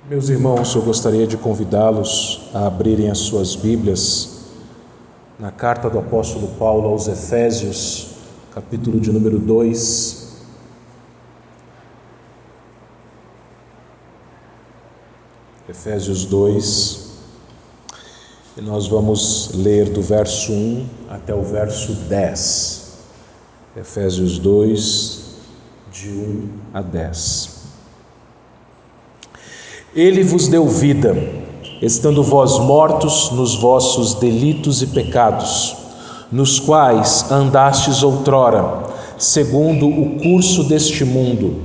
Meus irmãos, eu gostaria de convidá-los a abrirem as suas Bíblias na carta do apóstolo Paulo aos Efésios, capítulo de número 2. Efésios 2, e nós vamos ler do verso 1 até o verso 10. Efésios 2, de 1 a 10. Ele vos deu vida, estando vós mortos nos vossos delitos e pecados, nos quais andastes outrora, segundo o curso deste mundo,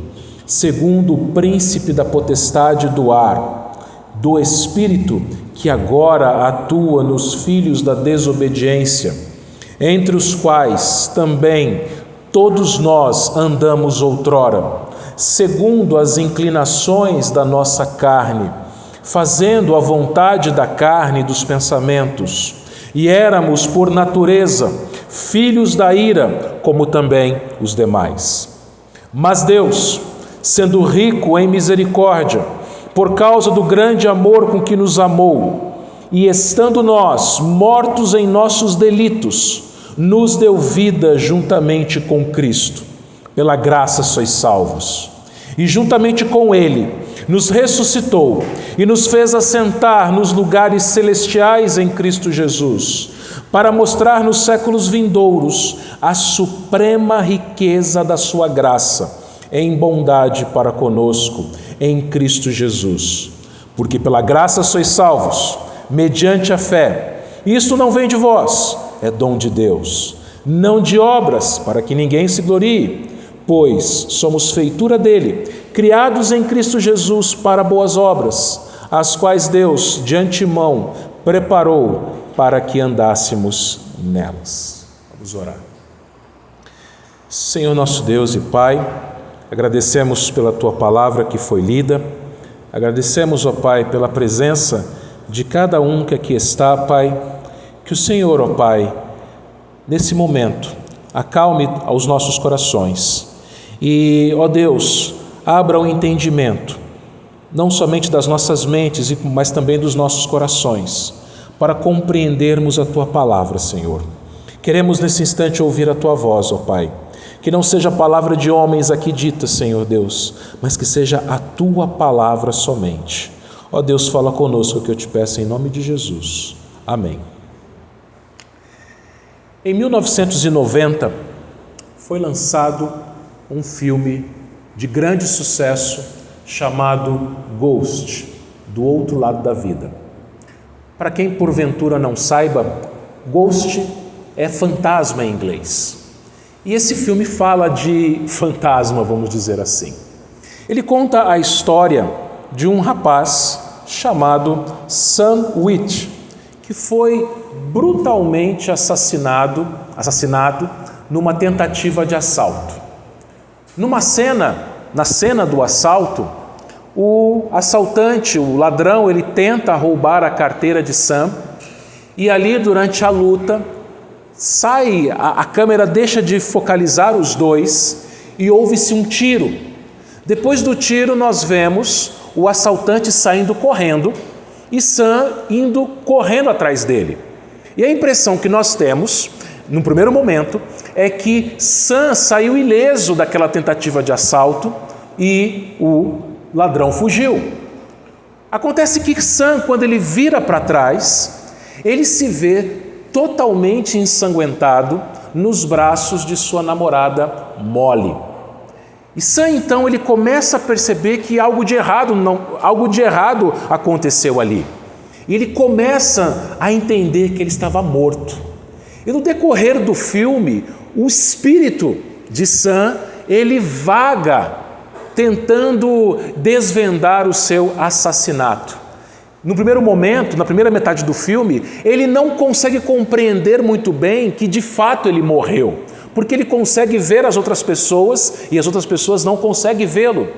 segundo o príncipe da potestade do ar, do espírito que agora atua nos filhos da desobediência, entre os quais também todos nós andamos outrora, segundo as inclinações da nossa carne, fazendo a vontade da carne e dos pensamentos, e éramos por natureza filhos da ira, como também os demais. Mas Deus, sendo rico em misericórdia, por causa do grande amor com que nos amou, e estando nós mortos em nossos delitos, nos deu vida juntamente com Cristo. Pela graça sois salvos. E juntamente com Ele nos ressuscitou e nos fez assentar nos lugares celestiais em Cristo Jesus, para mostrar nos séculos vindouros a suprema riqueza da sua graça, em bondade para conosco, em Cristo Jesus. Porque pela graça sois salvos, mediante a fé. Isto não vem de vós, é dom de Deus, não de obras, para que ninguém se glorie, pois somos feitura dele, criados em Cristo Jesus para boas obras, as quais Deus de antemão preparou para que andássemos nelas. Vamos orar. Senhor nosso Deus e Pai, agradecemos pela Tua palavra que foi lida, agradecemos, ó Pai, pela presença de cada um que aqui está, Pai, que o Senhor, ó Pai, nesse momento, acalme aos nossos corações e, ó Deus, abra o entendimento, não somente das nossas mentes, mas também dos nossos corações, para compreendermos a Tua palavra, Senhor. Queremos nesse instante ouvir a Tua voz, ó Pai, que não seja a palavra de homens aqui dita, Senhor Deus, mas que seja a Tua palavra somente. Ó Deus, fala conosco, que eu te peço em nome de Jesus. Amém. Em 1990, foi lançado um filme de grande sucesso chamado Ghost, Do Outro Lado da Vida. Para quem porventura não saiba, Ghost é fantasma em inglês. E esse filme fala de fantasma, vamos dizer assim. Ele conta a história de um rapaz chamado Sam Witwer, que foi brutalmente assassinado numa tentativa de assalto. Na cena do assalto, o assaltante, o ladrão, ele tenta roubar a carteira de Sam e ali durante a luta a câmera deixa de focalizar os dois e ouve-se um tiro. Depois do tiro nós vemos o assaltante saindo correndo e Sam indo correndo atrás dele. E a impressão que nós temos, no primeiro momento, é que Sam saiu ileso daquela tentativa de assalto e o ladrão fugiu. Acontece que Sam, quando ele vira para trás, ele se vê totalmente ensanguentado nos braços de sua namorada Molly. E Sam, então, ele começa a perceber que algo de errado aconteceu ali. E ele começa a entender que ele estava morto. E no decorrer do filme, o espírito de Sam, ele vaga tentando desvendar o seu assassinato. No primeiro momento, na primeira metade do filme, ele não consegue compreender muito bem que de fato ele morreu, porque ele consegue ver as outras pessoas e as outras pessoas não conseguem vê-lo,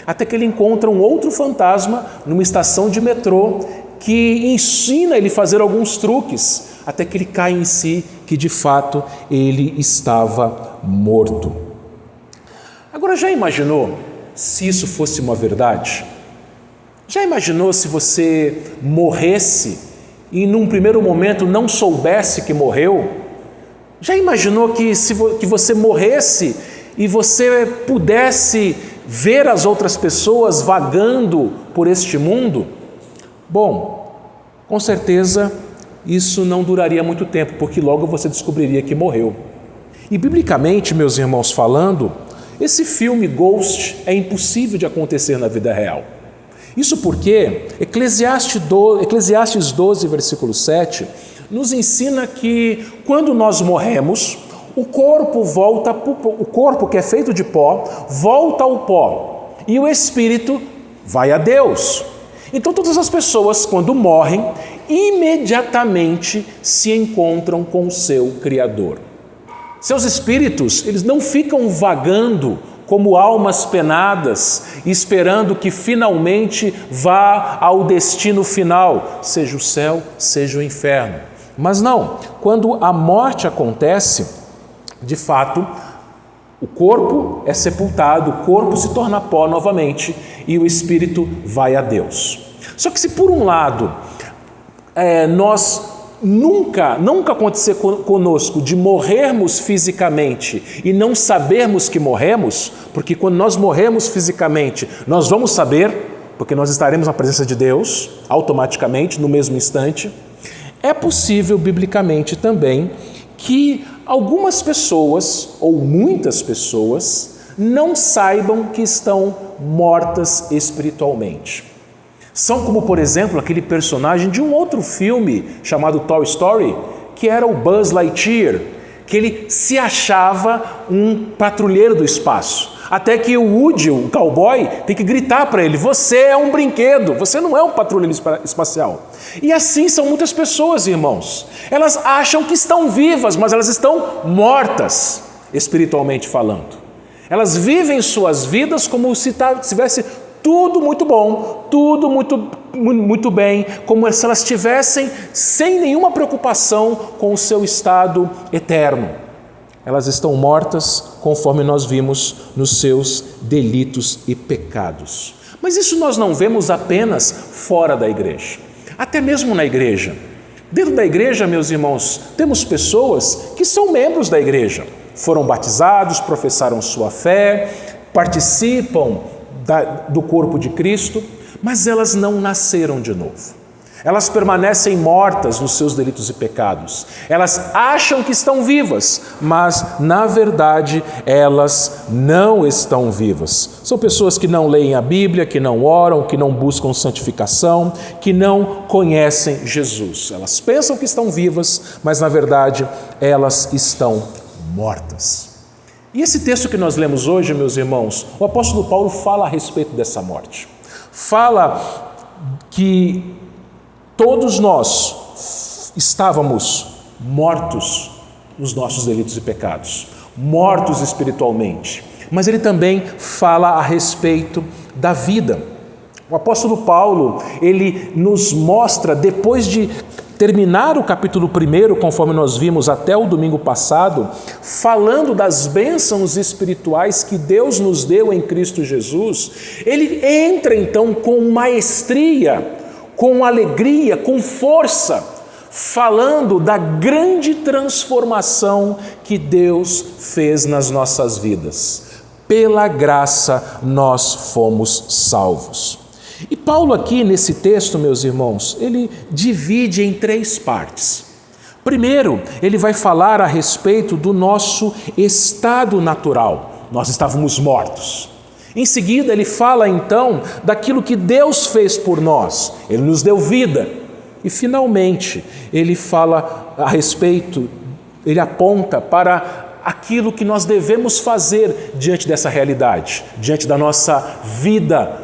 até que ele encontra um outro fantasma numa estação de metrô que ensina ele a fazer alguns truques, até que ele cai em si que de fato ele estava morto. Agora, já imaginou se isso fosse uma verdade? Já imaginou se você morresse e num primeiro momento não soubesse que morreu? Já imaginou que você morresse e você pudesse ver as outras pessoas vagando por este mundo? Bom, com certeza isso não duraria muito tempo, porque logo você descobriria que morreu. E biblicamente, meus irmãos, falando, esse filme Ghost é impossível de acontecer na vida real. Isso porque Eclesiastes 12, versículo 7, nos ensina que quando nós morremos, o corpo que é feito de pó, volta ao pó, e o espírito vai a Deus. Então todas as pessoas, quando morrem, imediatamente se encontram com o seu Criador. Seus espíritos, eles não ficam vagando como almas penadas, esperando que finalmente vá ao destino final, seja o céu, seja o inferno. Mas não, quando a morte acontece, de fato, o corpo é sepultado, o corpo se torna pó novamente e o espírito vai a Deus. Só que se por um lado, nunca acontecer conosco de morrermos fisicamente e não sabermos que morremos, porque quando nós morremos fisicamente, nós vamos saber, porque nós estaremos na presença de Deus, automaticamente, no mesmo instante, é possível biblicamente também que algumas pessoas, ou muitas pessoas, não saibam que estão mortas espiritualmente. São como, por exemplo, aquele personagem de um outro filme chamado Toy Story, que era o Buzz Lightyear, que ele se achava um patrulheiro do espaço. Até que o Woody, o cowboy, tem que gritar para ele: você é um brinquedo, você não é um patrulheiro espacial. E assim são muitas pessoas, irmãos. Elas acham que estão vivas, mas elas estão mortas, espiritualmente falando. Elas vivem suas vidas como se tivesse tudo muito bom, tudo muito bem, como se elas estivessem sem nenhuma preocupação com o seu estado eterno. Elas estão mortas, conforme nós vimos, nos seus delitos e pecados. Mas isso nós não vemos apenas fora da igreja, até mesmo na igreja. Dentro da igreja, meus irmãos, temos pessoas que são membros da igreja, foram batizados, professaram sua fé, participam do corpo de Cristo, mas elas não nasceram de novo. Elas permanecem mortas nos seus delitos e pecados. Elas acham que estão vivas, mas na verdade elas não estão vivas. São pessoas que não leem a Bíblia, que não oram, que não buscam santificação, que não conhecem Jesus. Elas pensam que estão vivas, mas na verdade elas estão mortas. E esse texto que nós lemos hoje, meus irmãos, o apóstolo Paulo fala a respeito dessa morte. Fala que todos nós estávamos mortos nos nossos delitos e pecados, mortos espiritualmente. Mas ele também fala a respeito da vida. O apóstolo Paulo, ele nos mostra, depois de terminar o capítulo 1, conforme nós vimos até o domingo passado, falando das bênçãos espirituais que Deus nos deu em Cristo Jesus, ele entra então com maestria, com alegria, com força, falando da grande transformação que Deus fez nas nossas vidas. Pela graça nós fomos salvos. E Paulo aqui nesse texto, meus irmãos, ele divide em 3 partes. Primeiro, ele vai falar a respeito do nosso estado natural. Nós estávamos mortos. Em seguida, ele fala então daquilo que Deus fez por nós. Ele nos deu vida. E finalmente, ele fala a respeito, ele aponta para aquilo que nós devemos fazer diante dessa realidade, diante da nossa vida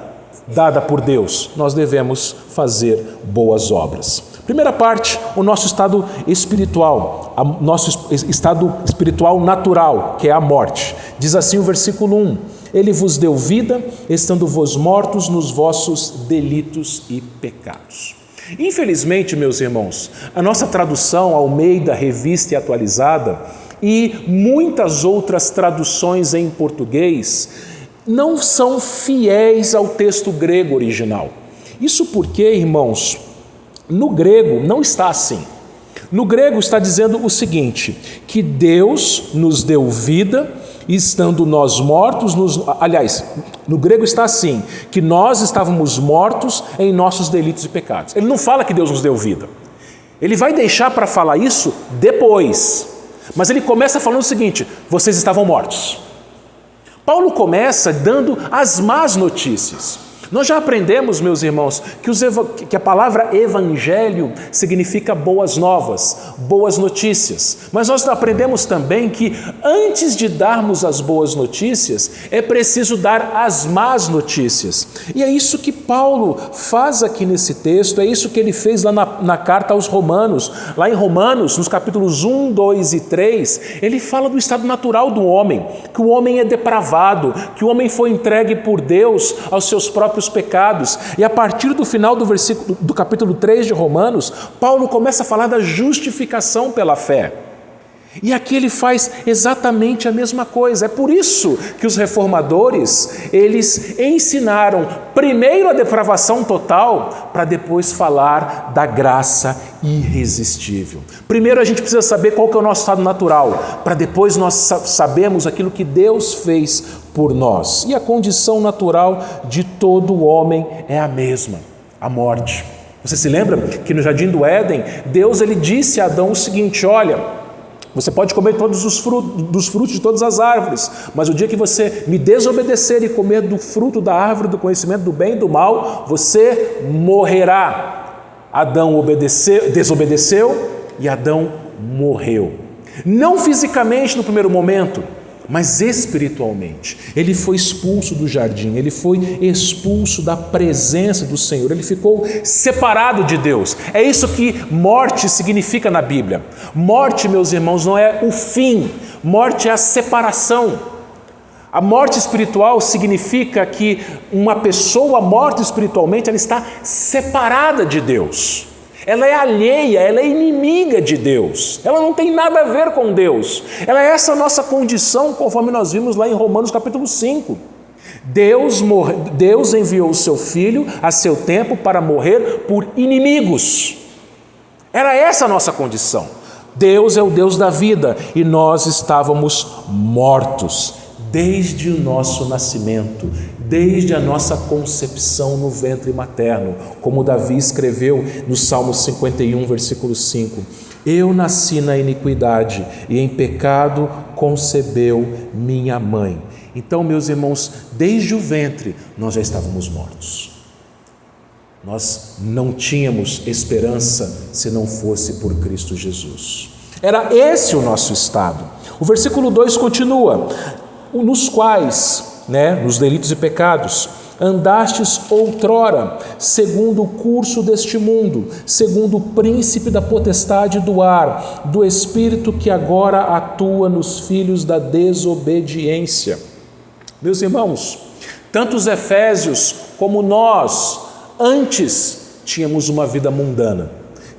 dada por Deus. Nós devemos fazer boas obras. Primeira parte, o nosso estado espiritual, nosso estado espiritual natural, que é a morte. Diz assim o versículo 1: Ele vos deu vida, estando vos mortos nos vossos delitos e pecados. Infelizmente, meus irmãos, a nossa tradução Almeida, Revista e Atualizada e muitas outras traduções em português não são fiéis ao texto grego original. Isso porque, irmãos, no grego não está assim. No grego está dizendo o seguinte, que Deus nos deu vida, estando nós mortos, aliás, no grego está assim, que nós estávamos mortos em nossos delitos e pecados. Ele não fala que Deus nos deu vida. Ele vai deixar para falar isso depois. Mas ele começa falando o seguinte, vocês estavam mortos. Paulo começa dando as más notícias. Nós já aprendemos, meus irmãos, que a palavra evangelho significa boas novas, boas notícias. Mas nós aprendemos também que antes de darmos as boas notícias, é preciso dar as más notícias. E é isso que Paulo faz aqui nesse texto, é isso que ele fez lá na carta aos Romanos. Lá em Romanos, nos capítulos 1, 2 e 3, ele fala do estado natural do homem, que o homem é depravado, que o homem foi entregue por Deus aos seus próprios pecados. E a partir do final do capítulo 3 de Romanos, Paulo começa a falar da justificação pela fé. E aqui ele faz exatamente a mesma coisa. É por isso que os reformadores, eles ensinaram primeiro a depravação total, para depois falar da graça irresistível. Primeiro a gente precisa saber qual que é o nosso estado natural, para depois nós sabermos aquilo que Deus fez por nós. E a condição natural de todo homem é a mesma, a morte. Você se lembra que no Jardim do Éden, Deus ele disse a Adão o seguinte, olha, você pode comer todos os frutos de todas as árvores, mas o dia que você me desobedecer e comer do fruto da árvore do conhecimento do bem e do mal, você morrerá. Adão desobedeceu e Adão morreu. Não fisicamente no primeiro momento, mas espiritualmente. Ele foi expulso do jardim, ele foi expulso da presença do Senhor, ele ficou separado de Deus. É isso que morte significa na Bíblia. Morte, meus irmãos, não é o fim, morte é a separação. A morte espiritual significa que uma pessoa morta espiritualmente, ela está separada de Deus. Ela é alheia, ela é inimiga de Deus, ela não tem nada a ver com Deus. Ela é essa nossa condição, conforme nós vimos lá em Romanos capítulo 5. Deus enviou o seu Filho a seu tempo para morrer por inimigos. Era essa a nossa condição. Deus é o Deus da vida e nós estávamos mortos desde o nosso nascimento, desde a nossa concepção no ventre materno, como Davi escreveu no Salmo 51, versículo 5. Eu nasci na iniquidade e em pecado concebeu minha mãe. Então, meus irmãos, desde o ventre nós já estávamos mortos. Nós não tínhamos esperança se não fosse por Cristo Jesus. Era esse o nosso estado. O versículo 2 continua, nos quais, nos delitos e pecados, andastes outrora, segundo o curso deste mundo, segundo o príncipe da potestade do ar, do espírito que agora atua nos filhos da desobediência. Meus irmãos, tanto os efésios como nós, antes tínhamos uma vida mundana,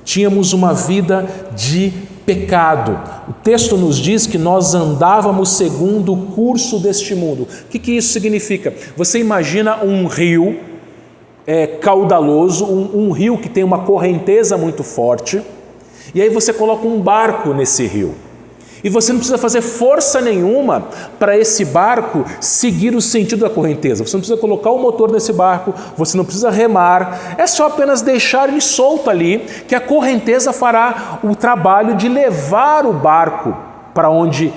tínhamos uma vida de pecado. O texto nos diz que nós andávamos segundo o curso deste mundo. O que isso significa? Você imagina um rio caudaloso, um rio que tem uma correnteza muito forte, e aí você coloca um barco nesse rio. E você não precisa fazer força nenhuma para esse barco seguir o sentido da correnteza. Você não precisa colocar o motor nesse barco, você não precisa remar, é só apenas deixar ele solto ali, que a correnteza fará o trabalho de levar o barco para onde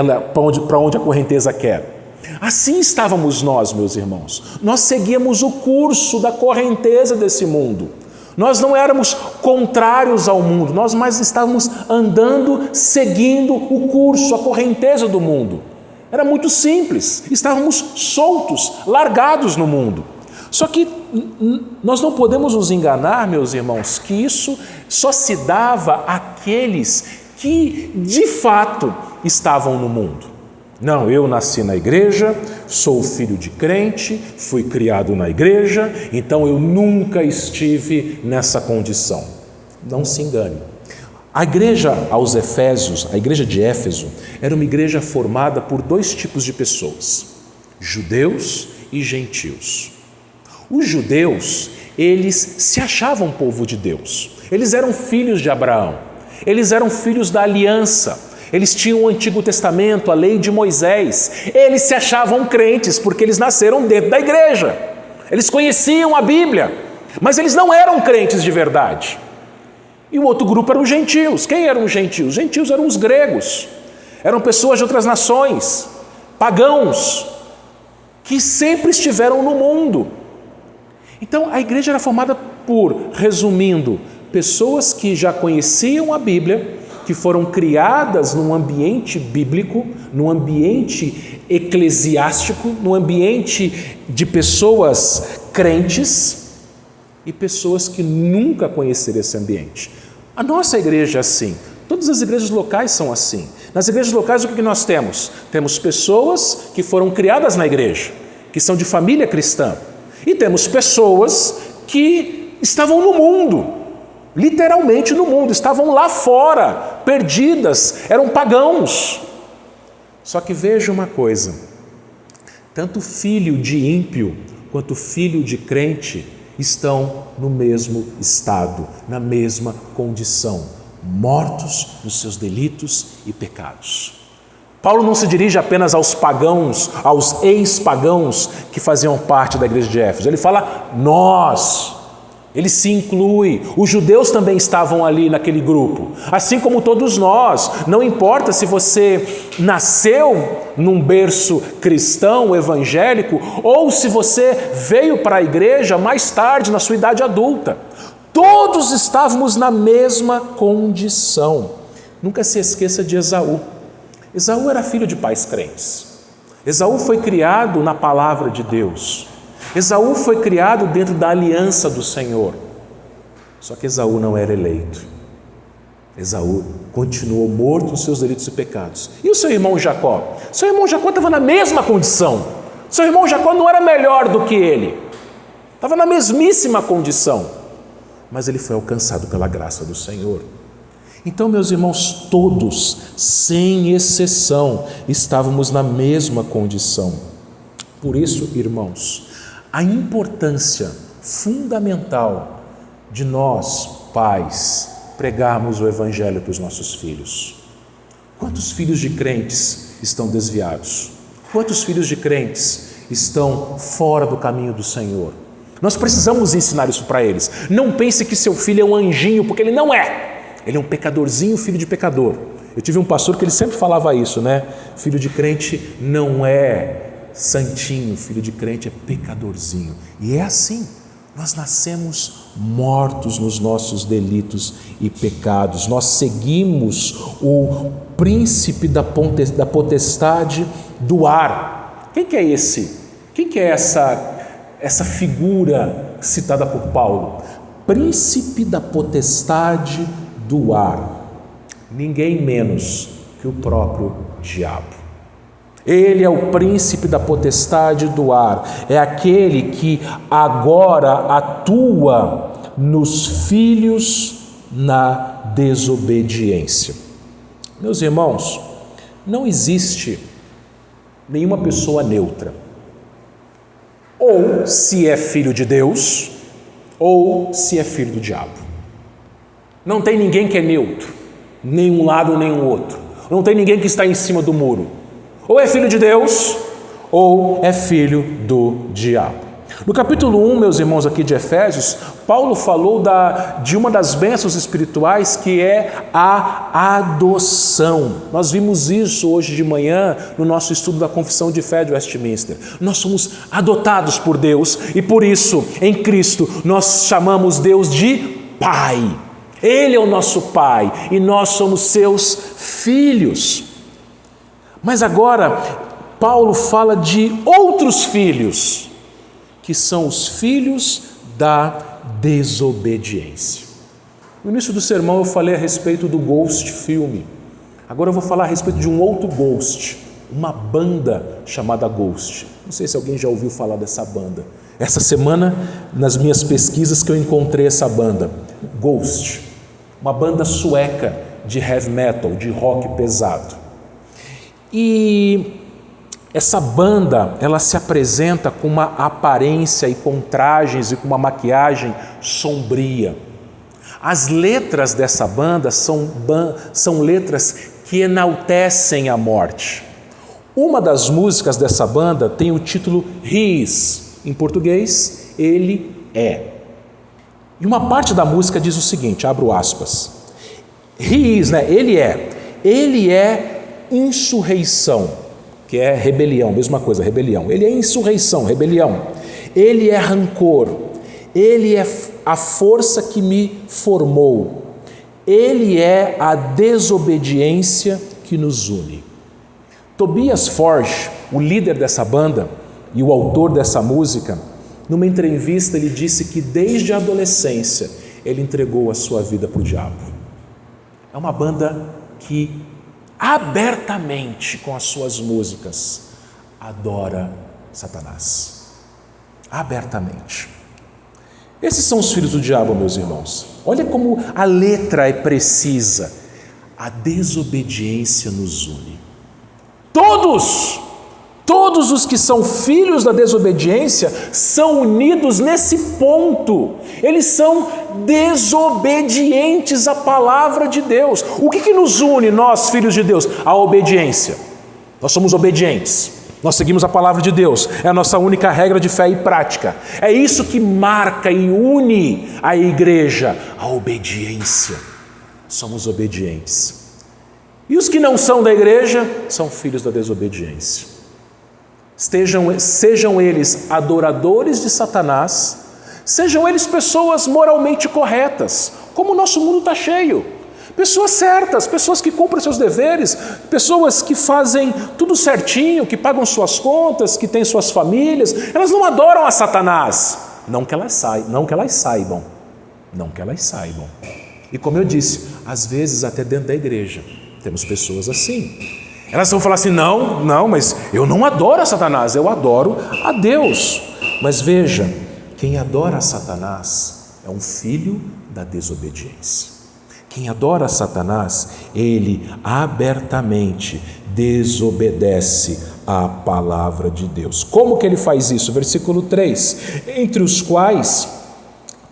a correnteza quer. Assim estávamos nós, meus irmãos. Nós seguíamos o curso da correnteza desse mundo. Nós não éramos contrários ao mundo, nós mais estávamos andando, seguindo o curso, a correnteza do mundo. Era muito simples, estávamos soltos, largados no mundo. Só que nós não podemos nos enganar, meus irmãos, que isso só se dava àqueles que de fato estavam no mundo. Não, eu nasci na igreja, sou filho de crente, fui criado na igreja, então eu nunca estive nessa condição. Não se engane. A igreja aos Efésios, a igreja de Éfeso, era uma igreja formada por dois tipos de pessoas, judeus e gentios. Os judeus, eles se achavam povo de Deus. Eles eram filhos de Abraão. Eles eram filhos da aliança. Eles tinham o Antigo Testamento, a lei de Moisés. Eles se achavam crentes porque eles nasceram dentro da igreja. Eles conheciam a Bíblia, mas eles não eram crentes de verdade. E o outro grupo eram os gentios. Quem eram os gentios? Os gentios eram os gregos. Eram pessoas de outras nações, pagãos, que sempre estiveram no mundo. Então, a igreja era formada por, resumindo, pessoas que já conheciam a Bíblia, que foram criadas num ambiente bíblico, num ambiente eclesiástico, num ambiente de pessoas crentes e pessoas que nunca conheceram esse ambiente. A nossa igreja é assim, todas as igrejas locais são assim. Nas igrejas locais o que nós temos? Temos pessoas que foram criadas na igreja, que são de família cristã, e temos pessoas que estavam no mundo, literalmente no mundo, estavam lá fora, perdidas, eram pagãos. Só que veja uma coisa, tanto filho de ímpio quanto filho de crente estão no mesmo estado, na mesma condição, mortos nos seus delitos e pecados. Paulo não se dirige apenas aos pagãos, aos ex-pagãos que faziam parte da igreja de Éfeso, ele fala nós. Ele se inclui, os judeus também estavam ali naquele grupo, assim como todos nós. Não importa se você nasceu num berço cristão, evangélico, ou se você veio para a igreja mais tarde, na sua idade adulta. Todos estávamos na mesma condição. Nunca se esqueça de Esaú. Esaú era filho de pais crentes. Esaú foi criado na palavra de Deus. Esaú foi criado dentro da aliança do Senhor. Só que Esaú não era eleito. Esaú continuou morto nos seus delitos e pecados. E o seu irmão Jacó? Seu irmão Jacó estava na mesma condição. Seu irmão Jacó não era melhor do que ele. Estava na mesmíssima condição. Mas ele foi alcançado pela graça do Senhor. Então, meus irmãos, todos, sem exceção, estávamos na mesma condição. Por isso, irmãos, a importância fundamental de nós, pais, pregarmos o Evangelho para os nossos filhos. Quantos filhos de crentes estão desviados? Quantos filhos de crentes estão fora do caminho do Senhor? Nós precisamos ensinar isso para eles. Não pense que seu filho é um anjinho, porque ele não é. Ele é um pecadorzinho, filho de pecador. Eu tive um pastor que ele sempre falava isso, né? Filho de crente não é santinho, filho de crente é pecadorzinho. E é assim, nós nascemos mortos nos nossos delitos e pecados. Nós seguimos o príncipe da potestade do ar. Quem que é esse? Quem que é essa figura citada por Paulo? Príncipe da potestade do ar. Ninguém menos que o próprio diabo. Ele é o príncipe da potestade do ar, é aquele que agora atua nos filhos na desobediência. Meus irmãos, não existe nenhuma pessoa neutra. Ou se é filho de Deus, ou se é filho do diabo. Não tem ninguém que é neutro, nem um lado nem o outro. Não tem ninguém que está em cima do muro. Ou é filho de Deus, ou é filho do diabo. No capítulo 1, meus irmãos, aqui de Efésios, Paulo falou de uma das bênçãos espirituais, que é a adoção. Nós vimos isso hoje de manhã no nosso estudo da Confissão de Fé de Westminster. Nós somos adotados por Deus e por isso, em Cristo, nós chamamos Deus de Pai. Ele é o nosso Pai e nós somos seus filhos. Mas agora, Paulo fala de outros filhos, que são os filhos da desobediência. No início do sermão eu falei a respeito do Ghost filme. Agora eu vou falar a respeito de um outro Ghost, uma banda chamada Ghost. Não sei se alguém já ouviu falar dessa banda. Essa semana, nas minhas pesquisas, que eu encontrei essa banda, Ghost, uma banda sueca de heavy metal, de rock pesado. E Essa banda, ela se apresenta com uma aparência e com trajes e com uma maquiagem sombria. As letras dessa banda são letras que enaltecem a morte. Uma das músicas dessa banda tem o título He Is, em português, Ele é. E uma parte da música diz o seguinte, abro aspas, He Is, Ele é insurreição, que é rebelião, mesma coisa, rebelião. Ele é insurreição, rebelião. Ele é rancor. Ele é a força que me formou. Ele é a desobediência que nos une. Tobias Forge, o líder dessa banda e o autor dessa música, numa entrevista ele disse que desde a adolescência ele entregou a sua vida para o diabo. É uma banda que abertamente com as suas músicas adora Satanás. Abertamente. Esses são os filhos do diabo, meus irmãos. Olha como a letra é precisa. A desobediência nos une. Todos os que são filhos da desobediência são unidos nesse ponto. Eles são desobedientes à palavra de Deus. O que nos une, nós, filhos de Deus? A obediência. Nós somos obedientes. Nós seguimos a palavra de Deus. É a nossa única regra de fé e prática. É isso que marca e une a igreja. A obediência. Somos obedientes. E os que não são da igreja são filhos da desobediência. Sejam eles adoradores de Satanás, sejam eles pessoas moralmente corretas, como o nosso mundo está cheio. Pessoas certas, pessoas que cumprem seus deveres, pessoas que fazem tudo certinho, que pagam suas contas, que têm suas famílias, elas não adoram a Satanás, não que elas saibam. E como eu disse, às vezes até dentro da igreja, temos pessoas assim. Elas vão falar assim, não, mas eu não adoro a Satanás, eu adoro a Deus. Mas veja, quem adora a Satanás é um filho da desobediência. Quem adora a Satanás, ele abertamente desobedece à palavra de Deus. Como que ele faz isso? Versículo 3, entre os quais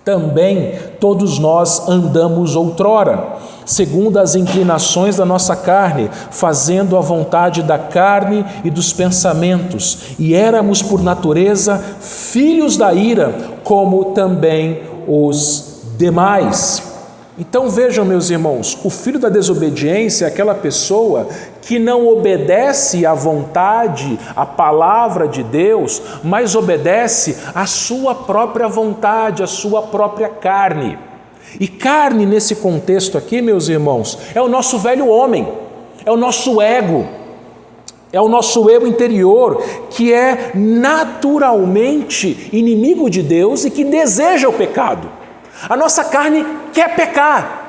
também todos nós andamos outrora, segundo as inclinações da nossa carne, fazendo a vontade da carne e dos pensamentos, e éramos por natureza filhos da ira, como também os demais. Então vejam, meus irmãos, o filho da desobediência é aquela pessoa que não obedece à vontade, à palavra de Deus, mas obedece à sua própria vontade, à sua própria carne. E carne nesse contexto aqui, meus irmãos, é o nosso velho homem, é o nosso ego interior, que é naturalmente inimigo de Deus e que deseja o pecado. A nossa carne quer pecar,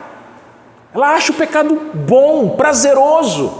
ela acha o pecado bom, prazeroso.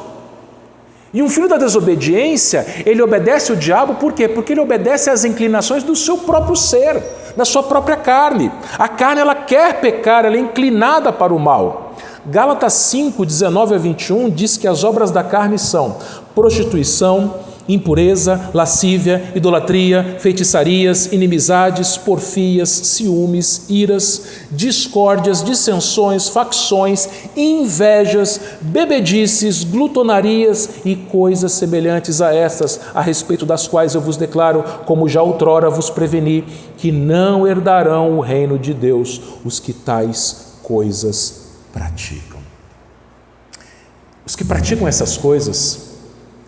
E um filho da desobediência, ele obedece ao diabo, por quê? Porque ele obedece às inclinações do seu próprio ser, da sua própria carne. A carne, ela quer pecar, ela é inclinada para o mal. Gálatas 5, 19 a 21 diz que as obras da carne são prostituição, impureza, lascívia, idolatria, feitiçarias, inimizades, porfias, ciúmes, iras, discórdias, dissensões, facções, invejas, bebedices, glutonarias e coisas semelhantes a estas, a respeito das quais eu vos declaro, como já outrora vos preveni, que não herdarão o reino de Deus os que tais coisas praticam. Os que praticam essas coisas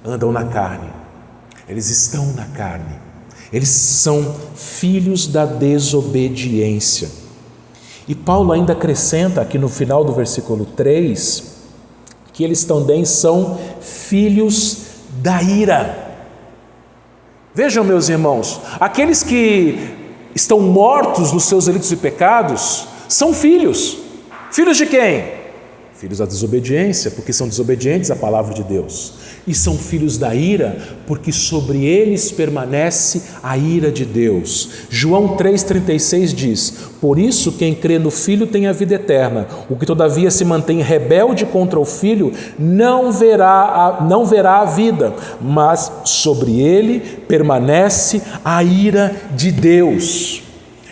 andam na carne. Eles estão na carne, eles são filhos da desobediência. E Paulo ainda acrescenta aqui no final do versículo 3, que eles também são filhos da ira. Vejam, meus irmãos, aqueles que estão mortos nos seus delitos e pecados, são filhos. Filhos de quem? Filhos da desobediência, porque são desobedientes à palavra de Deus. E são filhos da ira, porque sobre eles permanece a ira de Deus. João 3,36 diz: por isso quem crê no Filho tem a vida eterna. O que todavia se mantém rebelde contra o Filho não verá a vida, mas sobre ele permanece a ira de Deus.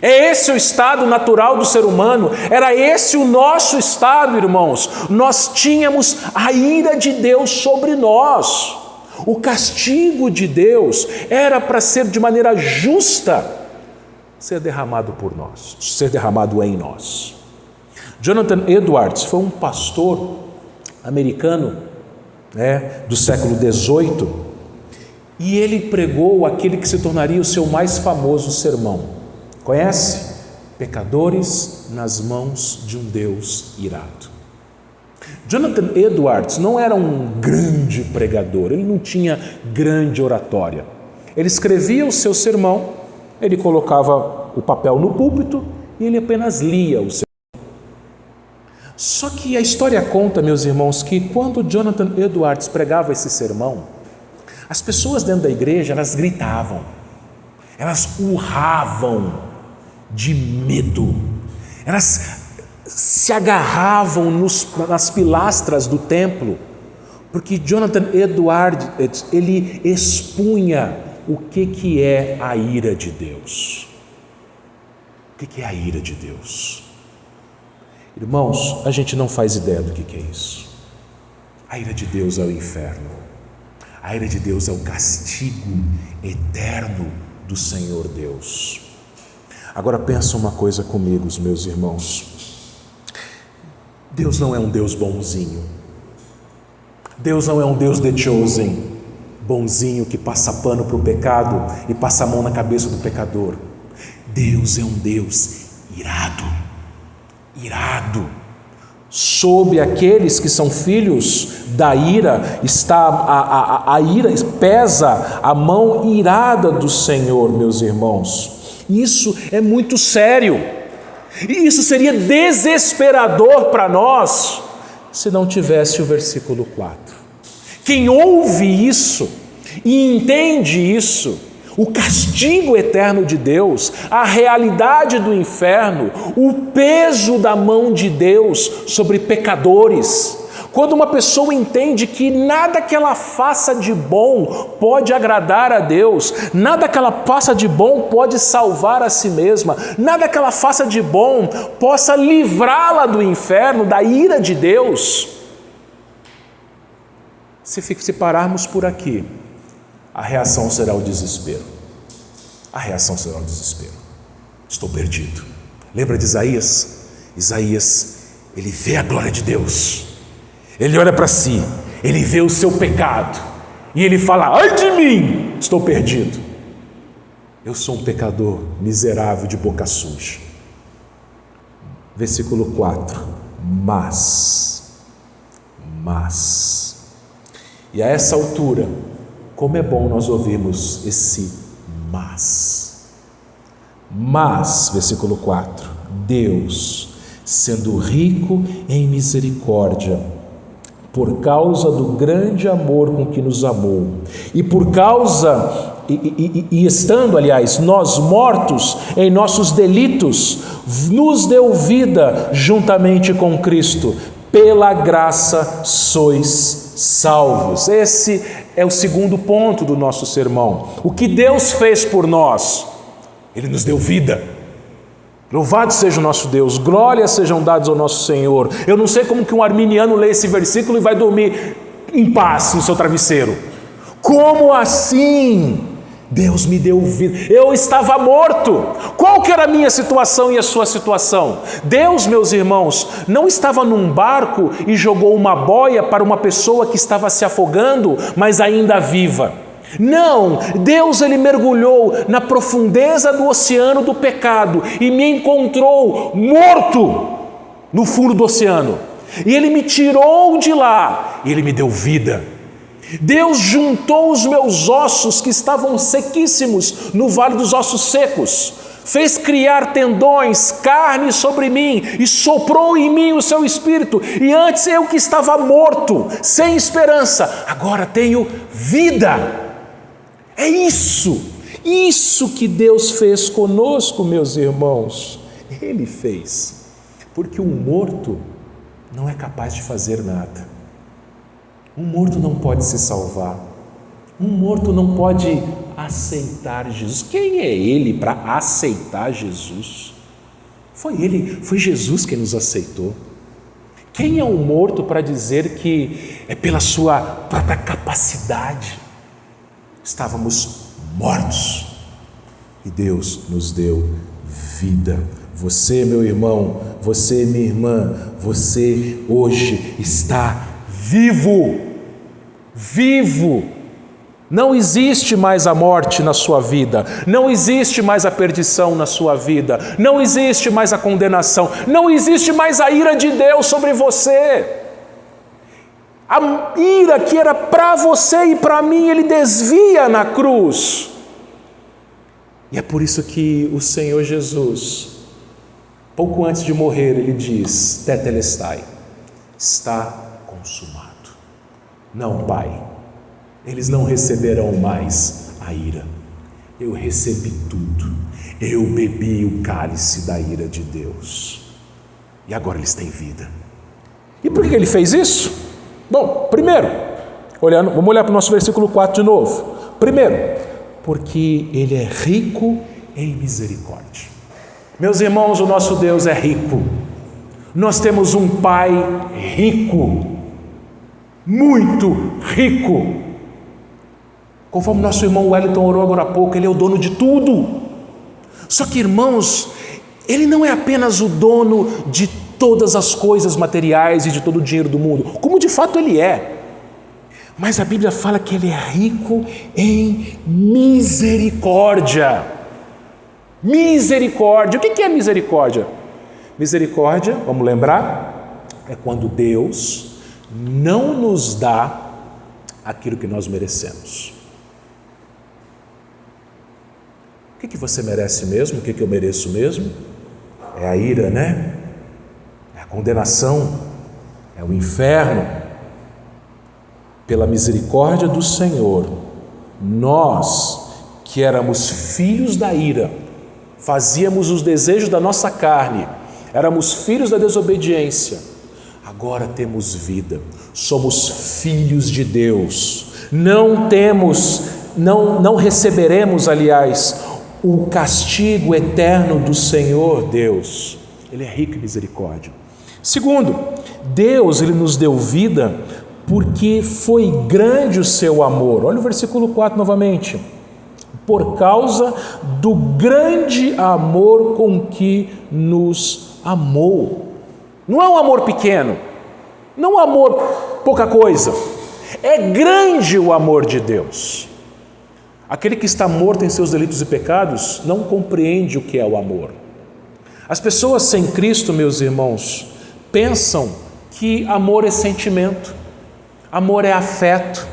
É esse o estado natural do ser humano, era esse o nosso estado, irmãos. Nós tínhamos a ira de Deus sobre nós. O castigo de Deus era para ser de maneira justa, ser derramado por nós, ser derramado em nós. Jonathan Edwards foi um pastor americano, do século XVIII, e ele pregou aquele que se tornaria o seu mais famoso sermão. Conhece? Pecadores nas mãos de um Deus irado. Jonathan Edwards não era um grande pregador, ele não tinha grande oratória. Ele escrevia o seu sermão, ele colocava o papel no púlpito e ele apenas lia o sermão. Só que a história conta, meus irmãos, que quando Jonathan Edwards pregava esse sermão, as pessoas dentro da igreja, elas gritavam, elas urravam de medo, elas se agarravam nas pilastras do templo, porque Jonathan Edwards, ele expunha o que é a ira de Deus. O que é a ira de Deus? Irmãos, a gente não faz ideia do que é isso. A ira de Deus é o inferno, a ira de Deus é o castigo eterno do Senhor Deus. Agora pensa uma coisa comigo, meus irmãos. Deus não é um Deus bonzinho. Deus não é um Deus The Chosen, bonzinho que passa pano para o pecado e passa a mão na cabeça do pecador. Deus é um Deus irado, irado. Sob aqueles que são filhos da ira, está a ira, pesa a mão irada do Senhor, meus irmãos. Isso é muito sério, e isso seria desesperador para nós, se não tivesse o versículo 4. Quem ouve isso e entende isso, o castigo eterno de Deus, a realidade do inferno, o peso da mão de Deus sobre pecadores. Quando uma pessoa entende que nada que ela faça de bom pode agradar a Deus, nada que ela faça de bom pode salvar a si mesma, nada que ela faça de bom possa livrá-la do inferno, da ira de Deus. Se pararmos por aqui, a reação será o desespero. A reação será o desespero. Estou perdido. Lembra de Isaías? Isaías, ele vê a glória de Deus. Ele olha para si, ele vê o seu pecado e ele fala: ai de mim, estou perdido. Eu sou um pecador miserável de boca suja. Versículo 4. Mas. E a essa altura, como é bom nós ouvirmos esse mas. Mas, versículo 4, Deus, sendo rico em misericórdia, por causa do grande amor com que nos amou, e por causa, e estando, aliás, nós mortos em nossos delitos, nos deu vida juntamente com Cristo, pela graça sois salvos. Esse é o segundo ponto do nosso sermão. O que Deus fez por nós? Ele nos deu vida. Louvado seja o nosso Deus, glórias sejam dadas ao nosso Senhor. Eu não sei como que um arminiano lê esse versículo e vai dormir em paz no seu travesseiro. Como assim? Deus me deu vida. Eu estava morto. Qual que era a minha situação e a sua situação? Deus, meus irmãos, não estava num barco e jogou uma boia para uma pessoa que estava se afogando, mas ainda viva. Não, Deus, ele mergulhou na profundeza do oceano do pecado e me encontrou morto no fundo do oceano. E ele me tirou de lá e ele me deu vida. Deus juntou os meus ossos que estavam sequíssimos no vale dos ossos secos, fez criar tendões, carne sobre mim, e soprou em mim o seu espírito, e antes eu que estava morto, sem esperança, agora tenho vida. É isso que Deus fez conosco, meus irmãos. Ele fez, porque um morto não é capaz de fazer nada. Um morto não pode se salvar. Um morto não pode aceitar Jesus. Quem é ele para aceitar Jesus? Foi Jesus quem nos aceitou. Quem é um morto para dizer que é pela sua própria capacidade? Estávamos mortos e Deus nos deu vida. Você, meu irmão, você, minha irmã, você hoje está vivo. Não existe mais a morte na sua vida, não existe mais a perdição na sua vida, não existe mais a condenação, não existe mais a ira de Deus sobre você. A ira que era para você e para mim, Ele desvia na cruz. E é por isso que o Senhor Jesus, pouco antes de morrer, Ele diz: Tetelestai, está consumado. Não, Pai, eles não receberão mais a ira. Eu recebi tudo. Eu bebi o cálice da ira de Deus. E agora eles têm vida. E por que Ele fez isso? Bom, primeiro, vamos olhar para o nosso versículo 4 de novo. Primeiro, porque Ele é rico em misericórdia. Meus irmãos, o nosso Deus é rico. Nós temos um Pai rico, muito rico. Conforme nosso irmão Wellington orou agora há pouco, Ele é o dono de tudo. Só que, irmãos, Ele não é apenas o dono de todas as coisas materiais e de todo o dinheiro do mundo, como de fato Ele é. Mas a Bíblia fala que Ele é rico em misericórdia. Misericórdia. O que é misericórdia? Misericórdia, vamos lembrar, é quando Deus não nos dá aquilo que nós merecemos. O que você merece mesmo? O que eu mereço mesmo? É a ira, né? É a condenação, é o inferno. Pela misericórdia do Senhor, nós que éramos filhos da ira, fazíamos os desejos da nossa carne, éramos filhos da desobediência, agora temos vida, somos filhos de Deus, não receberemos, aliás, o castigo eterno do Senhor Deus. Ele é rico em misericórdia. Segundo, Deus, Ele nos deu vida porque foi grande o seu amor. Olha o versículo 4 novamente. Por causa do grande amor com que nos amou. Não é um amor pequeno, não é um amor pouca coisa. É grande o amor de Deus. Aquele que está morto em seus delitos e pecados não compreende o que é o amor. As pessoas sem Cristo, meus irmãos, pensam que amor é sentimento, amor é afeto,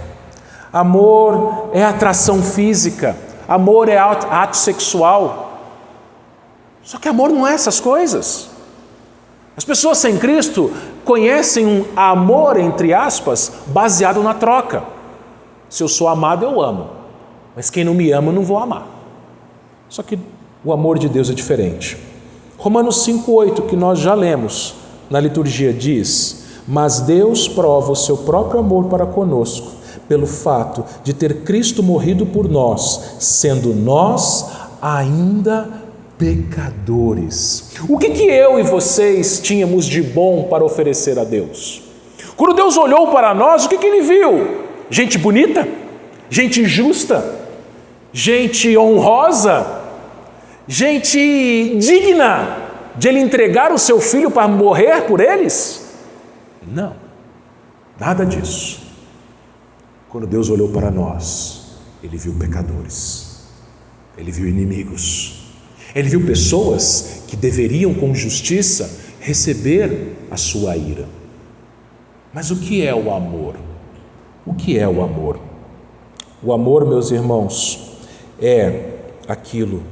amor é atração física, amor é ato sexual. Só que amor não é essas coisas. As pessoas sem Cristo conhecem um amor, entre aspas, baseado na troca. Se eu sou amado, eu amo. Mas quem não me ama, eu não vou amar. Só que o amor de Deus é diferente. Romanos 5,8, que nós já lemos na liturgia, diz: mas Deus prova o seu próprio amor para conosco, pelo fato de ter Cristo morrido por nós, sendo nós ainda pecadores. O que eu e vocês tínhamos de bom para oferecer a Deus? Quando Deus olhou para nós, o que Ele viu? Gente bonita? Gente justa? Gente honrosa? Gente digna de Ele entregar o seu filho para morrer por eles? Não, nada disso. Quando Deus olhou para nós, Ele viu pecadores, Ele viu inimigos, Ele viu pessoas que deveriam com justiça receber a sua ira. Mas o que é o amor? O que é o amor? O amor, meus irmãos, é aquilo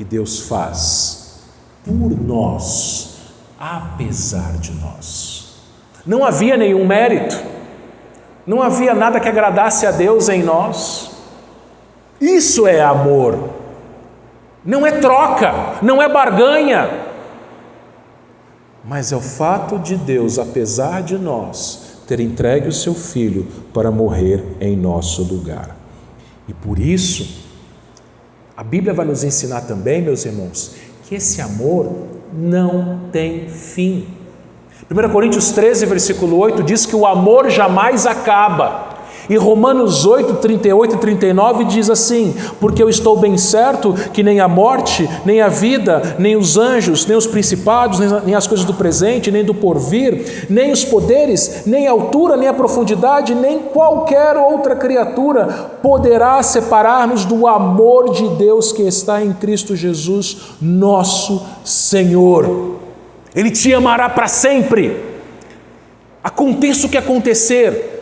que Deus faz por nós, apesar de nós. Não havia nenhum mérito, não havia nada que agradasse a Deus em nós. Isso é amor, não é troca, não é barganha, mas é o fato de Deus, apesar de nós, ter entregue o seu Filho para morrer em nosso lugar. E por isso, a Bíblia vai nos ensinar também, meus irmãos, que esse amor não tem fim. 1 Coríntios 13, versículo 8 diz que o amor jamais acaba. E Romanos 8, 38 e 39 diz assim: porque eu estou bem certo que nem a morte, nem a vida, nem os anjos, nem os principados, nem as coisas do presente, nem do porvir, nem os poderes, nem a altura, nem a profundidade, nem qualquer outra criatura poderá separar-nos do amor de Deus que está em Cristo Jesus, nosso Senhor. Ele te amará para sempre, aconteça o que acontecer.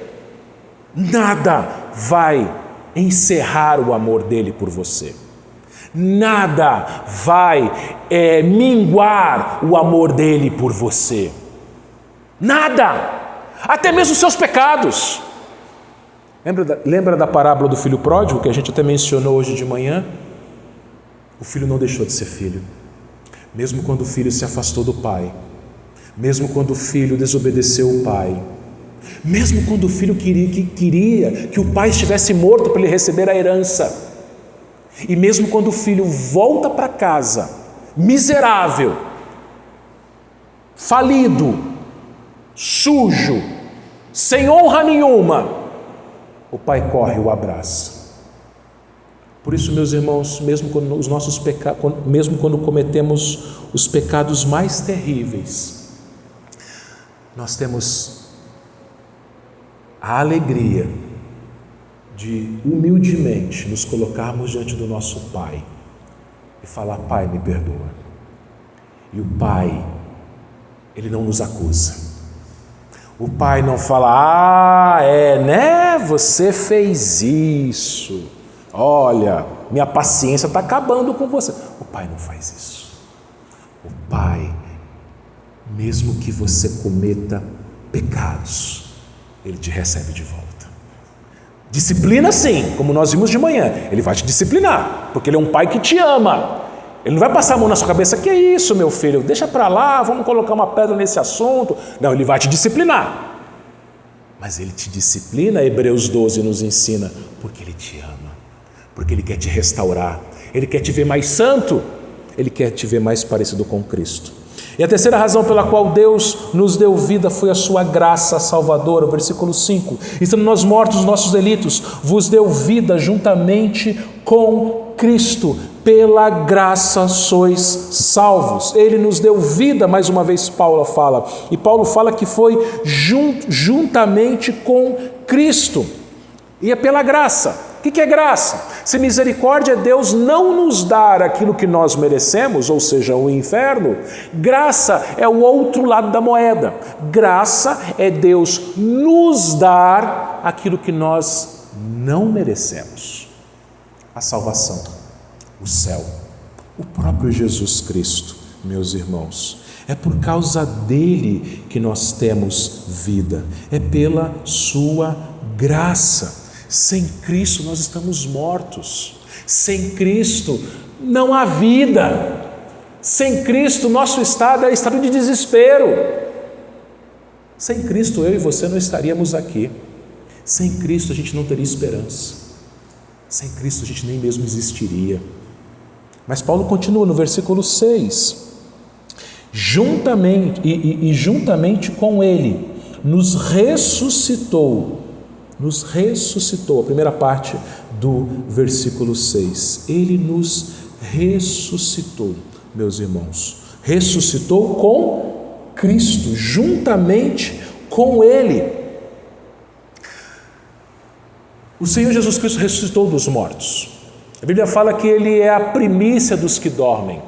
Nada vai encerrar o amor dele por você. Nada vai minguar o amor dele por você. Nada. Até mesmo os seus pecados. Lembra da parábola do filho pródigo que a gente até mencionou hoje de manhã? O filho não deixou de ser filho. Mesmo quando o filho se afastou do pai. Mesmo quando o filho desobedeceu o pai. Mesmo quando o filho queria que o pai estivesse morto para ele receber a herança, e mesmo quando o filho volta para casa, miserável, falido, sujo, sem honra nenhuma, o pai corre e o abraça. Por isso, meus irmãos, mesmo quando cometemos os pecados mais terríveis, nós temos a alegria de humildemente nos colocarmos diante do nosso Pai e falar: Pai, me perdoa. E o Pai, Ele não nos acusa. O Pai não fala: você fez isso, olha, minha paciência está acabando com você. O Pai não faz isso. O Pai, mesmo que você cometa pecados, Ele te recebe de volta. Disciplina sim, como nós vimos de manhã. Ele vai te disciplinar, porque Ele é um pai que te ama. Ele não vai passar a mão na sua cabeça: que é isso, meu filho, deixa para lá, vamos colocar uma pedra nesse assunto. Não, Ele vai te disciplinar. Mas Ele te disciplina, Hebreus 12 nos ensina, porque Ele te ama, porque Ele quer te restaurar, Ele quer te ver mais santo, Ele quer te ver mais parecido com Cristo. E a terceira razão pela qual Deus nos deu vida foi a sua graça salvadora. Versículo 5: estando nós mortos nos nossos delitos, vos deu vida juntamente com Cristo, pela graça sois salvos. Ele nos deu vida, mais uma vez Paulo fala, e Paulo fala que foi juntamente com Cristo, e é pela graça. O que é graça? Se misericórdia é Deus não nos dar aquilo que nós merecemos, ou seja, o inferno, graça é o outro lado da moeda. Graça é Deus nos dar aquilo que nós não merecemos. A salvação, o céu, o próprio Jesus Cristo, meus irmãos. É por causa dele que nós temos vida, é pela sua graça. Sem Cristo nós estamos mortos. Sem Cristo não há vida. Sem Cristo nosso estado é estado de desespero. Sem Cristo eu e você não estaríamos aqui. Sem Cristo a gente não teria esperança. Sem Cristo a gente nem mesmo existiria. Mas Paulo continua no versículo 6. Juntamente com Ele nos ressuscitou, a primeira parte do versículo 6. Ele nos ressuscitou, meus irmãos. Ressuscitou com Cristo, juntamente com Ele. O Senhor Jesus Cristo ressuscitou dos mortos. A Bíblia fala que Ele é a primícia dos que dormem.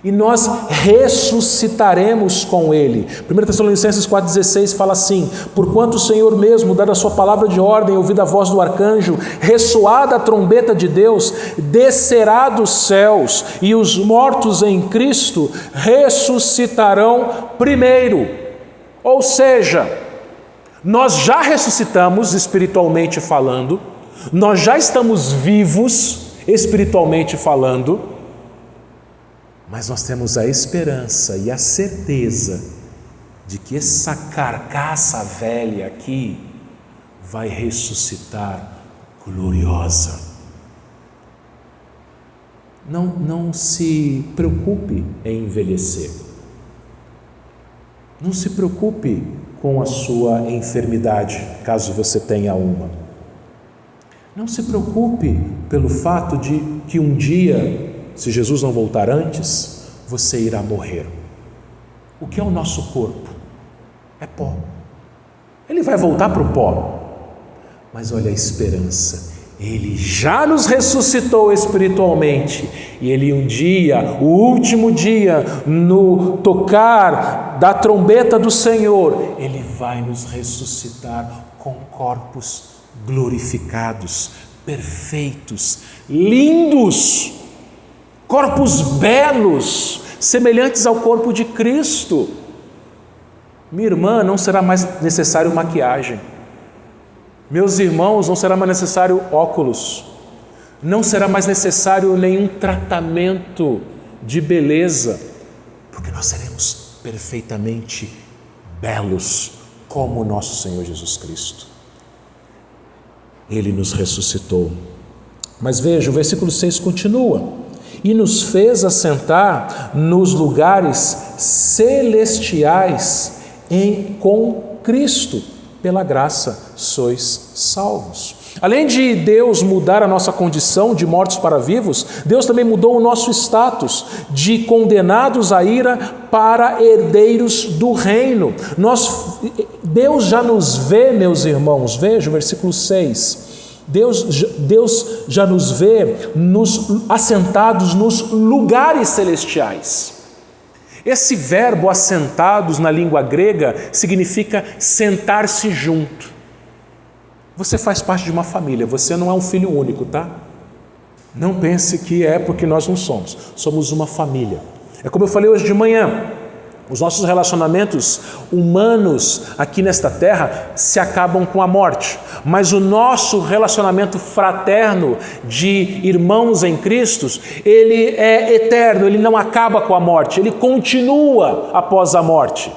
e nós ressuscitaremos com Ele. 1 Tessalonicenses 4,16 fala assim: porquanto o Senhor mesmo, dada a sua palavra de ordem, ouvida a voz do arcanjo, ressoada a trombeta de Deus, descerá dos céus, e os mortos em Cristo ressuscitarão primeiro. Ou seja, nós já ressuscitamos espiritualmente falando, nós já estamos vivos espiritualmente falando, mas nós temos a esperança e a certeza de que essa carcaça velha aqui vai ressuscitar gloriosa. Não se preocupe em envelhecer. Não se preocupe com a sua enfermidade, caso você tenha uma. Não se preocupe pelo fato de que um dia, se Jesus não voltar antes, você irá morrer. O que é o nosso corpo? É pó. Ele vai voltar para o pó. Mas olha a esperança. Ele já nos ressuscitou espiritualmente. E Ele um dia, o último dia, no tocar da trombeta do Senhor, Ele vai nos ressuscitar com corpos glorificados, perfeitos, lindos, corpos belos, semelhantes ao corpo de Cristo. Minha irmã, não será mais necessário maquiagem. Meus irmãos, não será mais necessário óculos. Não será mais necessário nenhum tratamento de beleza, porque nós seremos perfeitamente belos, como o nosso Senhor Jesus Cristo. Ele nos ressuscitou. Mas veja, o versículo 6 continua: e nos fez assentar nos lugares celestiais com Cristo, pela graça sois salvos. Além de Deus mudar a nossa condição de mortos para vivos, Deus também mudou o nosso status de condenados à ira para herdeiros do reino. Deus já nos vê, meus irmãos, veja o versículo 6. Deus já nos vê assentados nos lugares celestiais. Esse verbo assentados na língua grega significa sentar-se junto. Você faz parte de uma família, você não é um filho único, tá? Não pense que é porque nós não somos. Somos uma família. É como eu falei hoje de manhã. Os nossos relacionamentos humanos aqui nesta terra se acabam com a morte, mas o nosso relacionamento fraterno de irmãos em Cristo, ele é eterno, ele não acaba com a morte, ele continua após a morte.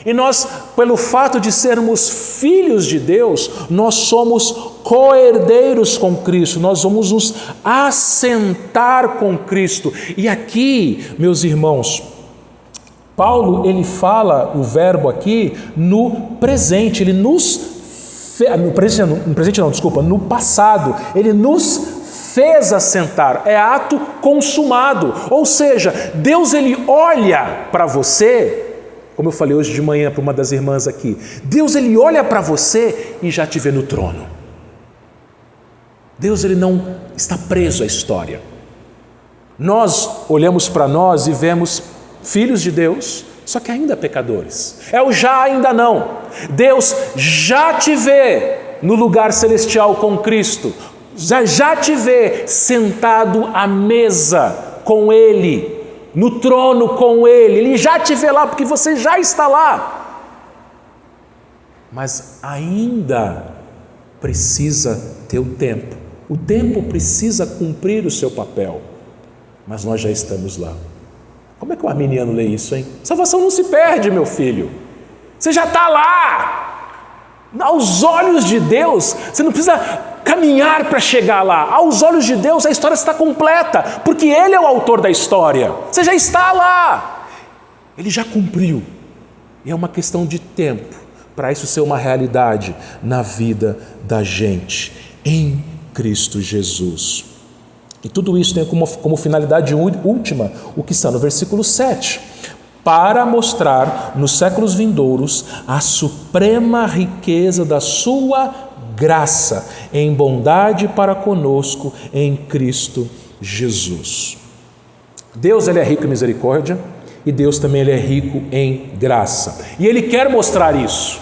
E nós, pelo fato de sermos filhos de Deus, nós somos co-herdeiros com Cristo, nós vamos nos assentar com Cristo. E aqui, meus irmãos, Paulo, ele fala o verbo aqui no presente, ele no passado, ele nos fez assentar, é ato consumado, ou seja, Deus ele olha para você, como eu falei hoje de manhã para uma das irmãs aqui, Deus ele olha para você e já te vê no trono. Deus ele não está preso à história. Nós olhamos para nós e vemos filhos de Deus, só que ainda pecadores. É o já, ainda não. Deus já te vê no lugar celestial com Cristo, já te vê sentado à mesa com Ele, no trono com Ele. Ele já te vê lá porque você já está lá. Mas ainda precisa ter o tempo. O tempo precisa cumprir o seu papel. Mas nós já estamos lá. Como é que o arminiano lê isso, hein? Salvação não se perde, meu filho. Você já está lá. Aos olhos de Deus, você não precisa caminhar para chegar lá. Aos olhos de Deus, a história está completa, porque Ele é o autor da história. Você já está lá. Ele já cumpriu. E é uma questão de tempo para isso ser uma realidade na vida da gente, em Cristo Jesus. E tudo isso tem como finalidade última o que está no versículo 7. Para mostrar nos séculos vindouros a suprema riqueza da sua graça em bondade para conosco em Cristo Jesus. Deus ele é rico em misericórdia e Deus também ele é rico em graça. E Ele quer mostrar isso.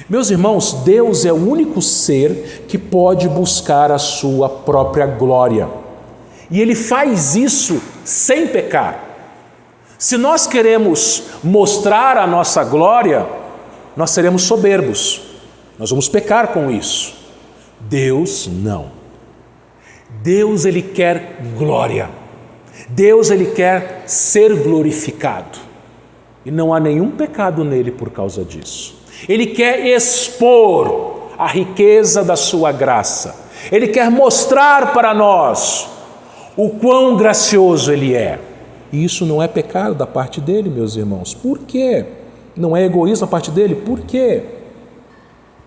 Meus irmãos, Deus é o único ser que pode buscar a sua própria glória. E Ele faz isso sem pecar. Se nós queremos mostrar a nossa glória, nós seremos soberbos. Nós vamos pecar com isso. Deus não. Deus ele quer glória. Deus ele quer ser glorificado. E não há nenhum pecado nele por causa disso. Ele quer expor a riqueza da sua graça. Ele quer mostrar para nós o quão gracioso ele é. E isso não é pecado da parte dele, meus irmãos. Por quê? Não é egoísmo da parte dele? Por quê?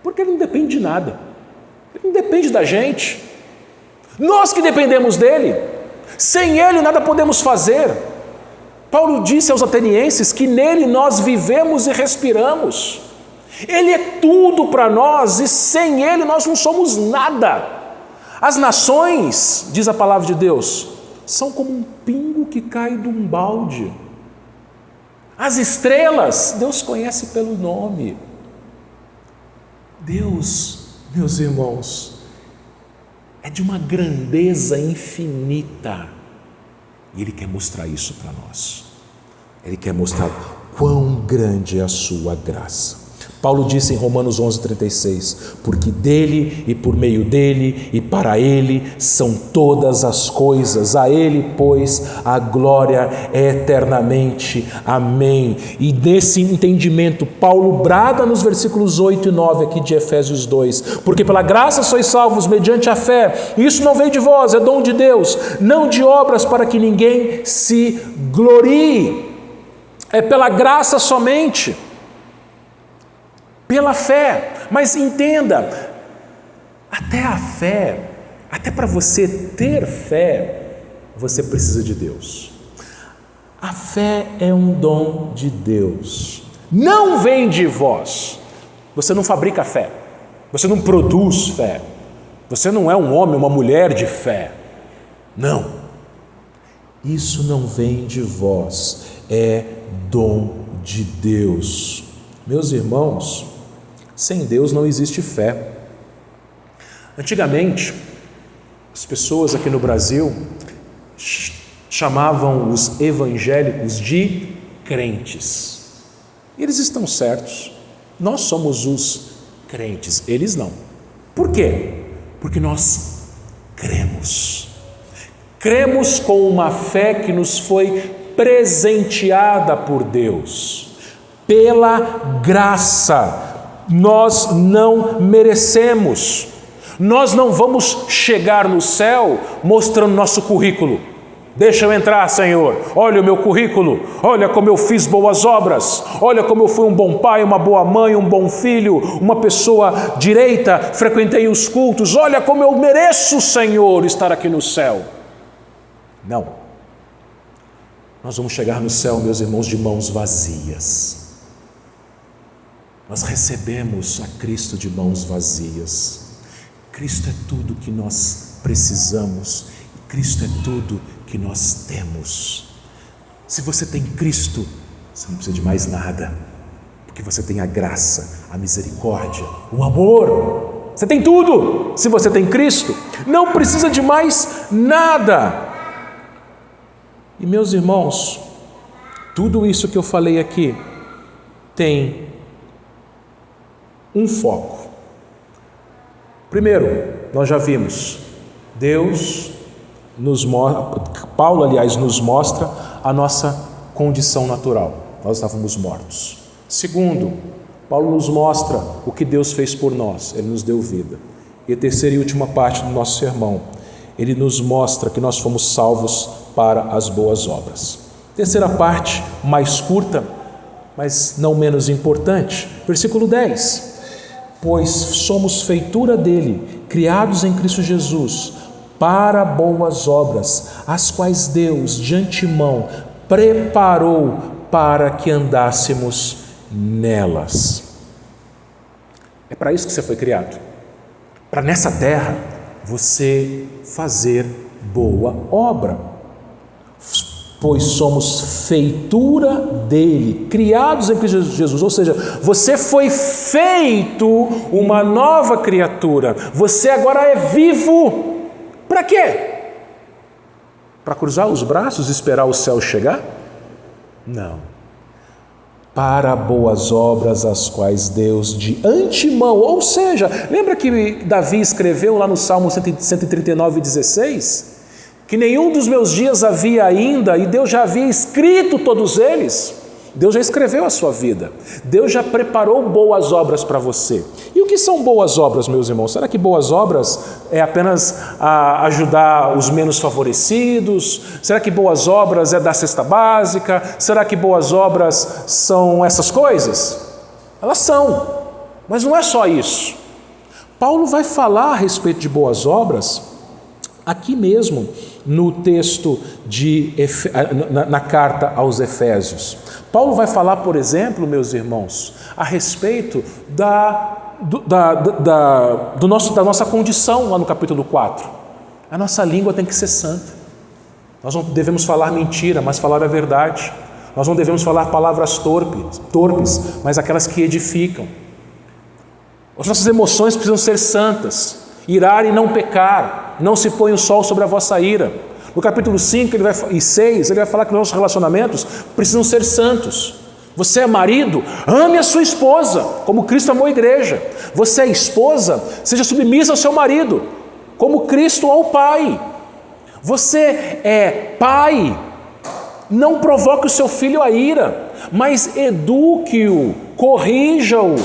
Porque ele não depende de nada. Ele não depende da gente. Nós que dependemos dele. Sem ele nada podemos fazer. Paulo disse aos atenienses que nele nós vivemos e respiramos. Ele é tudo para nós e sem ele nós não somos nada. As nações, diz a palavra de Deus, são como um pingo que cai de um balde. As estrelas, Deus conhece pelo nome. Deus, meus irmãos, é de uma grandeza infinita. E Ele quer mostrar isso para nós. Ele quer mostrar quão grande é a sua graça. Paulo disse em Romanos 11:36, porque dele e por meio dele e para ele são todas as coisas, a ele, pois, a glória é eternamente. Amém. E nesse entendimento, Paulo brada nos versículos 8 e 9 aqui de Efésios 2, porque pela graça sois salvos mediante a fé, isso não vem de vós, é dom de Deus, não de obras para que ninguém se glorie, é pela graça somente. Pela fé, mas entenda, até a fé, até para você ter fé, você precisa de Deus. A fé é um dom de Deus, não vem de vós. Você não fabrica fé, você não produz fé, você não é um homem, uma mulher de fé, não. Isso não vem de vós, é dom de Deus. Meus irmãos, sem Deus não existe fé. Antigamente, as pessoas aqui no Brasil chamavam os evangélicos de crentes. E eles estão certos. Nós somos os crentes, eles não. Por quê? Porque nós cremos. Cremos com uma fé que nos foi presenteada por Deus. Pela graça. Nós não merecemos. Nós não vamos chegar no céu mostrando nosso currículo. Deixa eu entrar, Senhor. Olha o meu currículo. Olha como eu fiz boas obras. Olha como eu fui um bom pai, uma boa mãe, um bom filho, uma pessoa direita, frequentei os cultos. Olha como eu mereço, Senhor, estar aqui no céu. Não. Nós vamos chegar no céu, meus irmãos, de mãos vazias. Nós recebemos a Cristo de mãos vazias. Cristo é tudo que nós precisamos. Cristo é tudo que nós temos. Se você tem Cristo, você não precisa de mais nada, porque você tem a graça, a misericórdia, o amor. Você tem tudo. Se você tem Cristo, não precisa de mais nada. E meus irmãos, tudo isso que eu falei aqui tem um foco. Primeiro, nós já vimos, Paulo, aliás, nos mostra a nossa condição natural. Nós estávamos mortos. Segundo, Paulo nos mostra o que Deus fez por nós. Ele nos deu vida. E a terceira e última parte do nosso sermão, ele nos mostra que nós fomos salvos para as boas obras. Terceira parte, mais curta, mas não menos importante. Versículo 10. Pois somos feitura dele, criados em Cristo Jesus, para boas obras, as quais Deus de antemão preparou para que andássemos nelas. É para isso que você foi criado. Para nessa terra você fazer boa obra. pois somos feitura dele, criados em Cristo Jesus. Ou seja, você foi feito uma nova criatura, você agora é vivo. Para quê? Para cruzar os braços e esperar o céu chegar? Não. Para boas obras, as quais Deus de antemão, ou seja, lembra que Davi escreveu lá no Salmo 139:16? Que nenhum dos meus dias havia ainda, e Deus já havia escrito todos eles. Deus já escreveu a sua vida. Deus já preparou boas obras para você. E o que são boas obras, meus irmãos? Será que boas obras é apenas ajudar os menos favorecidos? Será que boas obras é dar cesta básica? Será que boas obras são essas coisas? Elas são, mas não é só isso. Paulo vai falar a respeito de boas obras aqui mesmo no texto na carta aos Efésios. Paulo vai falar, por exemplo, meus irmãos, a respeito da nossa condição lá no capítulo 4. A nossa língua tem que ser santa. Nós não devemos falar mentira, mas falar a verdade. Nós não devemos falar palavras torpes, mas aquelas que edificam. As nossas emoções precisam ser santas. Irar e não pecar. Não se põe o sol sobre a vossa ira. No capítulo 5 e 6, ele vai falar que nossos relacionamentos precisam ser santos. Você é marido, ame a sua esposa, como Cristo amou a igreja. Você é esposa, seja submissa ao seu marido, como Cristo ao Pai. Você é pai, não provoque o seu filho a ira, mas eduque-o, corrija-o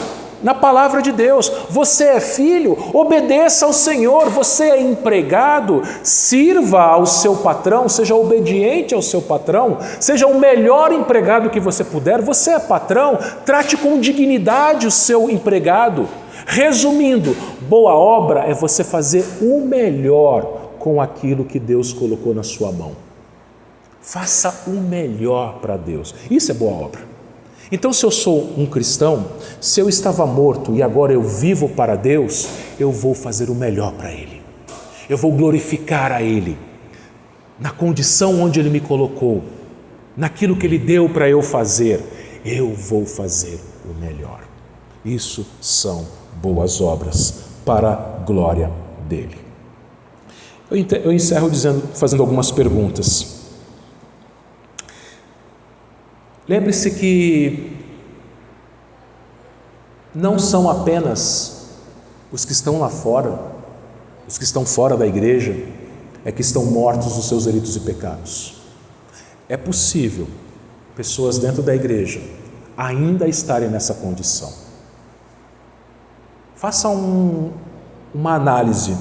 na palavra de Deus. Você é filho, obedeça ao Senhor. Você é empregado, sirva ao seu patrão, seja obediente ao seu patrão, seja o melhor empregado que você puder. Você é patrão, trate com dignidade o seu empregado. Resumindo, boa obra é você fazer o melhor com aquilo que Deus colocou na sua mão. Faça o melhor para Deus. Isso é boa obra. Então, se eu sou um cristão, se eu estava morto e agora eu vivo para Deus, eu vou fazer o melhor para Ele. Eu vou glorificar a Ele, na condição onde Ele me colocou, naquilo que Ele deu para eu fazer, eu vou fazer o melhor. Isso são boas obras para a glória dEle. Eu encerro fazendo algumas perguntas. Lembre-se que não são apenas os que estão lá fora, os que estão fora da igreja, que estão mortos nos seus delitos e pecados. É possível pessoas dentro da igreja ainda estarem nessa condição. Faça uma análise.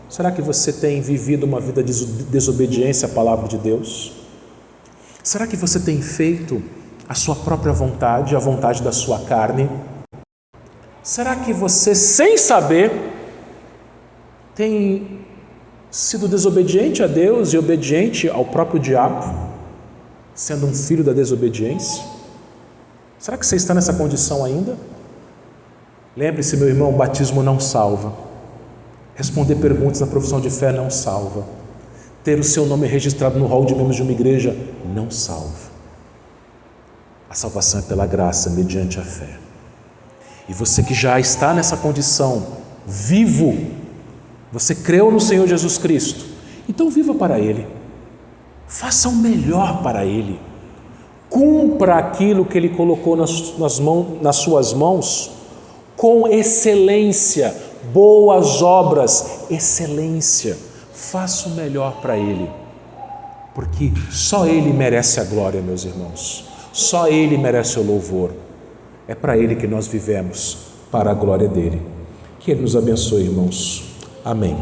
Será que você tem vivido uma vida de desobediência à palavra de Deus? Será que você tem feito a sua própria vontade, a vontade da sua carne? Será que você, sem saber, tem sido desobediente a Deus e obediente ao próprio diabo, sendo um filho da desobediência? Será que você está nessa condição ainda? Lembre-se, meu irmão, o batismo não salva. Responder perguntas na profissão de fé não salva. Ter o seu nome registrado no hall de membros de uma igreja não salva. A salvação é pela graça, mediante a fé. E você que já está nessa condição, vivo, você creu no Senhor Jesus Cristo, então viva para Ele. Faça o melhor para Ele. Cumpra aquilo que Ele colocou nas suas mãos com excelência, boas obras, excelência. Faça o melhor para Ele, porque só Ele merece a glória, meus irmãos. Só Ele merece o louvor. É para Ele que nós vivemos, para a glória dEle. Que Ele nos abençoe, irmãos. Amém.